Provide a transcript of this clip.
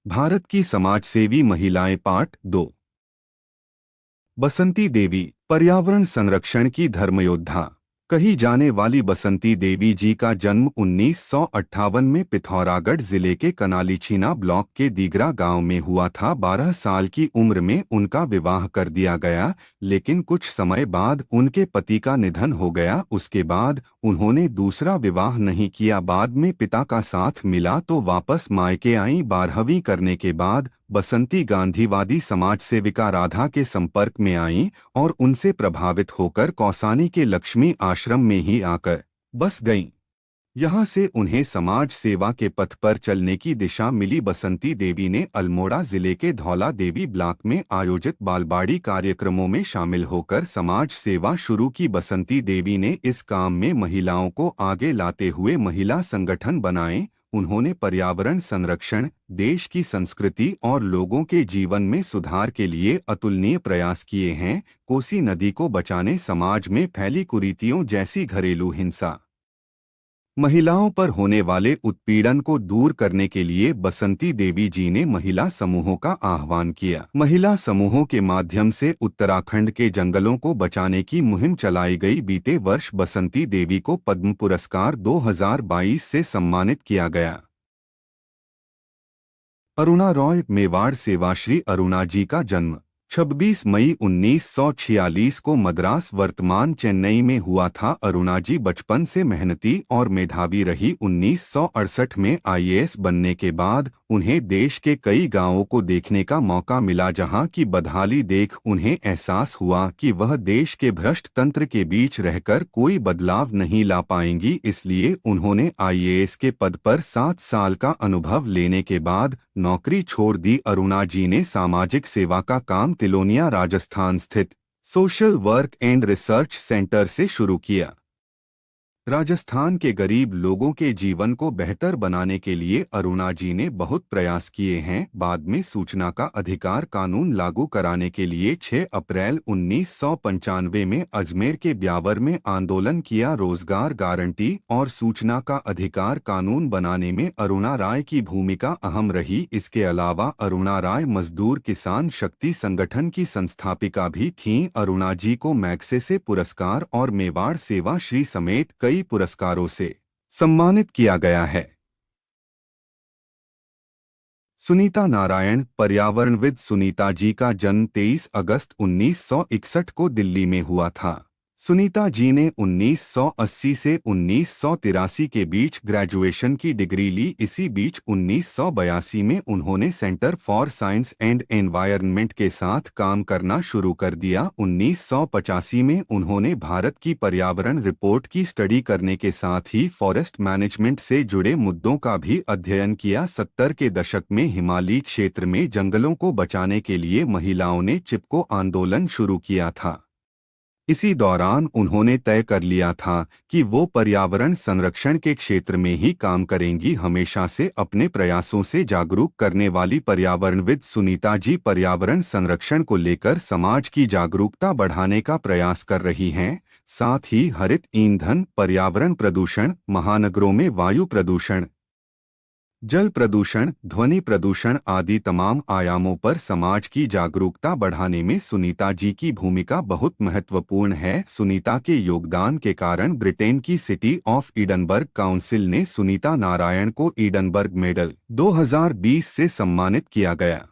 भारत की समाजसेवी महिलाएं पार्ट 2। बसंती देवी पर्यावरण संरक्षण की धर्मयोद्धा कही जाने वाली बसंती देवी जी का जन्म 1958 में पिथौरागढ़ जिले के कनालीछीना ब्लॉक के दीगरा गांव में हुआ था। 12 साल की उम्र में उनका विवाह कर दिया गया, लेकिन कुछ समय बाद उनके पति का निधन हो गया। उसके बाद उन्होंने दूसरा विवाह नहीं किया। बाद में पिता का साथ मिला तो वापस मायके आईं। 12वीं करने के बाद बसंती गांधीवादी समाज सेविका राधा के संपर्क में आईं और उनसे प्रभावित होकर कौसानी के लक्ष्मी आश्रम में ही आकर बस गईं। यहाँ से उन्हें समाज सेवा के पथ पर चलने की दिशा मिली। बसंती देवी ने अल्मोड़ा जिले के धौला देवी ब्लॉक में आयोजित बालवाड़ी कार्यक्रमों में शामिल होकर समाज सेवा शुरू की। बसंती देवी ने इस काम में महिलाओं को आगे लाते हुए महिला संगठन बनाए। उन्होंने पर्यावरण संरक्षण, देश की संस्कृति और लोगों के जीवन में सुधार के लिए अतुलनीय प्रयास किए हैं। कोसी नदी को बचाने, समाज में फैली कुरीतियों जैसी घरेलू हिंसा, महिलाओं पर होने वाले उत्पीड़न को दूर करने के लिए बसंती देवी जी ने महिला समूहों का आह्वान किया। महिला समूहों के माध्यम से उत्तराखंड के जंगलों को बचाने की मुहिम चलाई गई। बीते वर्ष बसंती देवी को पद्म पुरस्कार 2022 से सम्मानित किया गया। अरुणा रॉय मेवाड़ सेवाश्री अरुणा जी का जन्म 26 मई 1946 को मद्रास वर्तमान चेन्नई में हुआ था। अरुणा जी बचपन से मेहनती और मेधावी रही। 1968 में आईएएस बनने के बाद उन्हें देश के कई गांवों को देखने का मौका मिला, जहां की बदहाली देख उन्हें एहसास हुआ कि वह देश के भ्रष्ट तंत्र के बीच रहकर कोई बदलाव नहीं ला पाएंगी। इसलिए उन्होंने आईएएस के पद पर 7 साल का अनुभव लेने के बाद नौकरी छोड़ दी। अरुणा जी ने सामाजिक सेवा का काम तिलोनिया राजस्थान स्थित social work and research centre से शुरू किया। राजस्थान के गरीब लोगों के जीवन को बेहतर बनाने के लिए अरुणा जी ने बहुत प्रयास किए हैं। बाद में सूचना का अधिकार कानून लागू कराने के लिए 6 अप्रैल 1995 में अजमेर के ब्यावर में आंदोलन किया। रोजगार गारंटी और सूचना का अधिकार कानून बनाने में अरुणा राय की भूमिका अहम रही। इसके अलावा अरुणा राय मजदूर किसान शक्ति संगठन की संस्थापिका भी थीं। अरुणा जी को मैग्सेसे पुरस्कार और मेवाड़ सेवा श्री समेत कई पुरस्कारों से सम्मानित किया गया है। सुनीता नारायण पर्यावरणविद सुनीता जी का जन्म 23 अगस्त 1961 को दिल्ली में हुआ था। सुनीता जी ने 1980 से 1983 के बीच ग्रेजुएशन की डिग्री ली। इसी बीच 1982 में उन्होंने centre for science and environment के साथ काम करना शुरू कर दिया। 1985 में उन्होंने भारत की पर्यावरण रिपोर्ट की स्टडी करने के साथ ही फॉरेस्ट मैनेजमेंट से जुड़े मुद्दों का भी अध्ययन किया। 70 के दशक में हिमालयी क्षेत्र में जंगलों को बचाने के लिए महिलाओं ने चिपको आंदोलन शुरू किया था। इसी दौरान उन्होंने तय कर लिया था कि वो पर्यावरण संरक्षण के क्षेत्र में ही काम करेंगी। हमेशा से अपने प्रयासों से जागरूक करने वाली पर्यावरणविद सुनीता जी पर्यावरण संरक्षण को लेकर समाज की जागरूकता बढ़ाने का प्रयास कर रही हैं। साथ ही हरित ईंधन, पर्यावरण प्रदूषण, महानगरों में वायु प्रदूषण, जल प्रदूषण, ध्वनि प्रदूषण आदि तमाम आयामों पर समाज की जागरूकता बढ़ाने में सुनीता जी की भूमिका बहुत महत्वपूर्ण है। सुनीता के योगदान के कारण ब्रिटेन की सिटी ऑफ एडनबर्ग काउंसिल ने सुनीता नारायण को एडनबर्ग मेडल 2020 से सम्मानित किया गया।